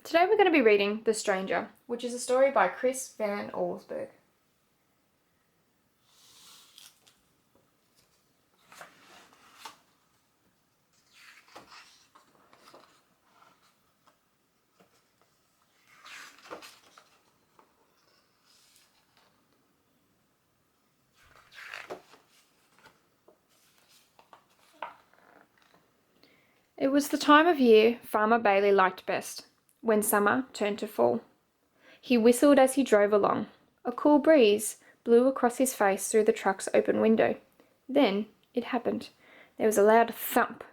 Today we're going to be reading The Stranger, which is a story by Chris Van Allsburg. It was the time of year Farmer Bailey liked best, when summer turned to fall. He whistled as he drove along. A cool breeze blew across his face through the truck's open window. Then it happened. There was a loud thump.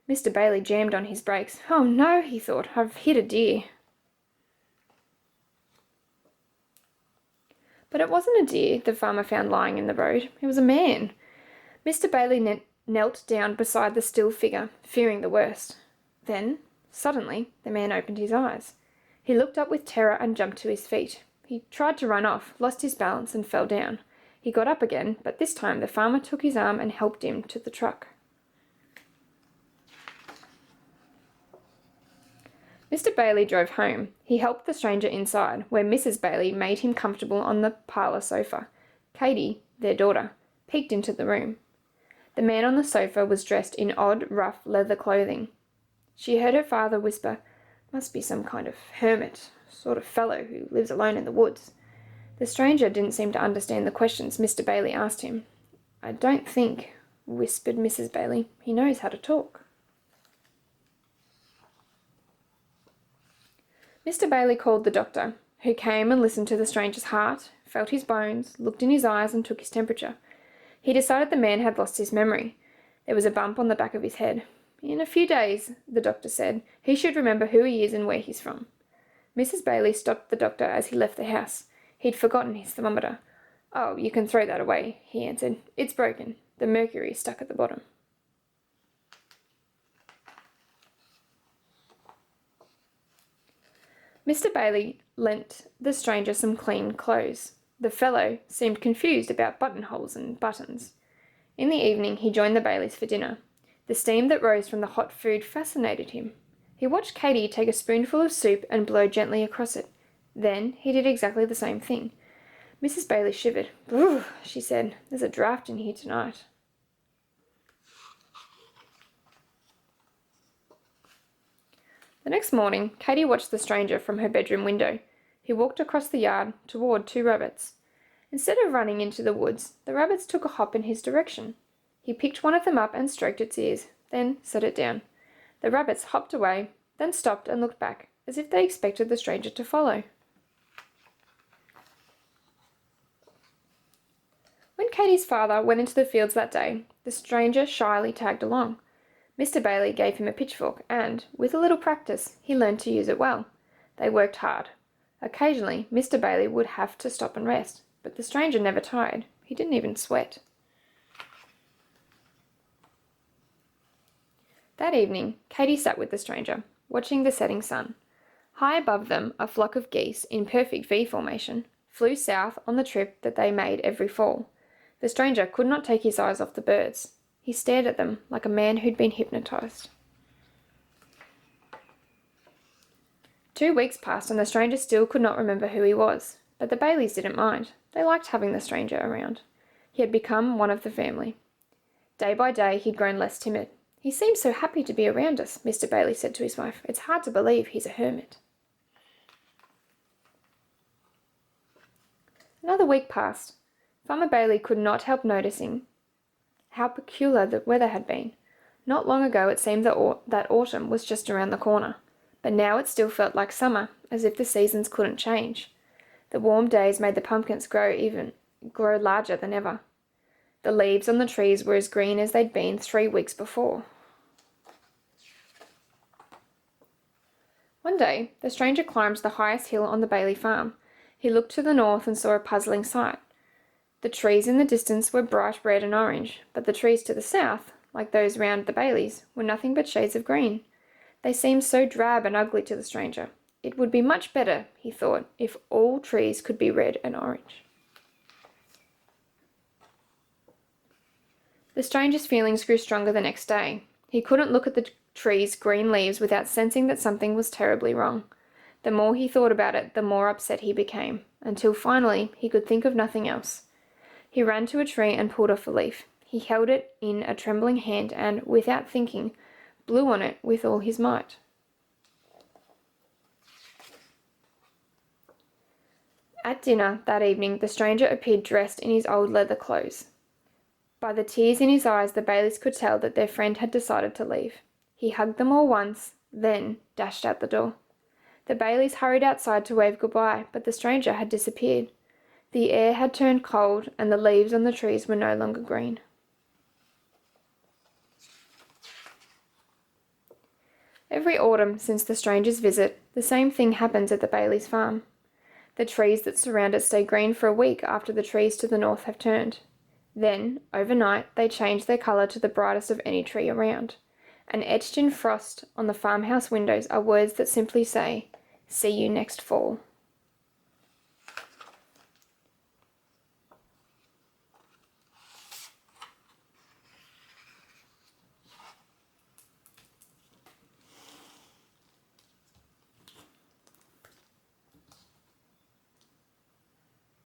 Mr. Bailey jammed on his brakes. "Oh no," he thought, "I've hit a deer." But it wasn't a deer the farmer found lying in the road. It was a man. Mr. Bailey knelt down beside the still figure, fearing the worst. Then, suddenly, the man opened his eyes. He looked up with terror and jumped to his feet. He tried to run off, lost his balance and fell down. He got up again, but this time the farmer took his arm and helped him to the truck. Mr. Bailey drove home. He helped the stranger inside, where Mrs. Bailey made him comfortable on the parlour sofa. Katie, their daughter, peeked into the room. The man on the sofa was dressed in odd, rough leather clothing. She heard her father whisper, "Must be some kind of hermit, sort of fellow who lives alone in the woods." The stranger didn't seem to understand the questions Mr. Bailey asked him. "I don't think," whispered Mrs. Bailey, "he knows how to talk." Mr. Bailey called the doctor, who came and listened to the stranger's heart, felt his bones, looked in his eyes and took his temperature. He decided the man had lost his memory. There was a bump on the back of his head. "In a few days," the doctor said, "he should remember who he is and where he's from." Mrs. Bailey stopped the doctor as he left the house. He'd forgotten his thermometer. "Oh, you can throw that away," he answered. "It's broken. The mercury is stuck at the bottom." Mr. Bailey lent the stranger some clean clothes. The fellow seemed confused about buttonholes and buttons. In the evening he joined the Baileys for dinner. The steam that rose from the hot food fascinated him. He watched Katie take a spoonful of soup and blow gently across it. Then he did exactly the same thing. Mrs. Bailey shivered. "Brr," she said, "there's a draught in here tonight." The next morning, Katie watched the stranger from her bedroom window. He walked across the yard toward two rabbits. Instead of running into the woods, the rabbits took a hop in his direction. He picked one of them up and stroked its ears, then set it down. The rabbits hopped away, then stopped and looked back, as if they expected the stranger to follow. When Katie's father went into the fields that day, the stranger shyly tagged along. Mr. Bailey gave him a pitchfork and, with a little practice, he learned to use it well. They worked hard. Occasionally, Mr. Bailey would have to stop and rest, but the stranger never tired. He didn't even sweat. That evening, Katie sat with the stranger, watching the setting sun. High above them, a flock of geese, in perfect V formation, flew south on the trip that they made every fall. The stranger could not take his eyes off the birds. He stared at them like a man who'd been hypnotized. 2 weeks passed and the stranger still could not remember who he was, but the Baileys didn't mind. They liked having the stranger around. He had become one of the family. Day by day he'd grown less timid. "He seems so happy to be around us," Mr. Bailey said to his wife. "It's hard to believe he's a hermit." Another week passed. Farmer Bailey could not help noticing how peculiar the weather had been. Not long ago it seemed that autumn was just around the corner, but now it still felt like summer, as if the seasons couldn't change. The warm days made the pumpkins grow larger than ever. The leaves on the trees were as green as they'd been 3 weeks before. One day, the stranger climbed the highest hill on the Bailey farm. He looked to the north and saw a puzzling sight. The trees in the distance were bright red and orange, but the trees to the south, like those round the Baileys, were nothing but shades of green. They seemed so drab and ugly to the stranger. It would be much better, he thought, if all trees could be red and orange. The stranger's feelings grew stronger the next day. He couldn't look at the trees' green leaves without sensing that something was terribly wrong. The more he thought about it, the more upset he became, until finally he could think of nothing else. He ran to a tree and pulled off a leaf. He held it in a trembling hand and, without thinking, blew on it with all his might. At dinner that evening, the stranger appeared dressed in his old leather clothes. By the tears in his eyes, the Baileys could tell that their friend had decided to leave. He hugged them all once, then dashed out the door. The Baileys hurried outside to wave goodbye, but the stranger had disappeared. The air had turned cold, and the leaves on the trees were no longer green. Every autumn since the stranger's visit, the same thing happens at the Baileys' farm. The trees that surround it stay green for a week after the trees to the north have turned. Then, overnight, they change their colour to the brightest of any tree around. And etched in frost on the farmhouse windows are words that simply say, "See you next fall."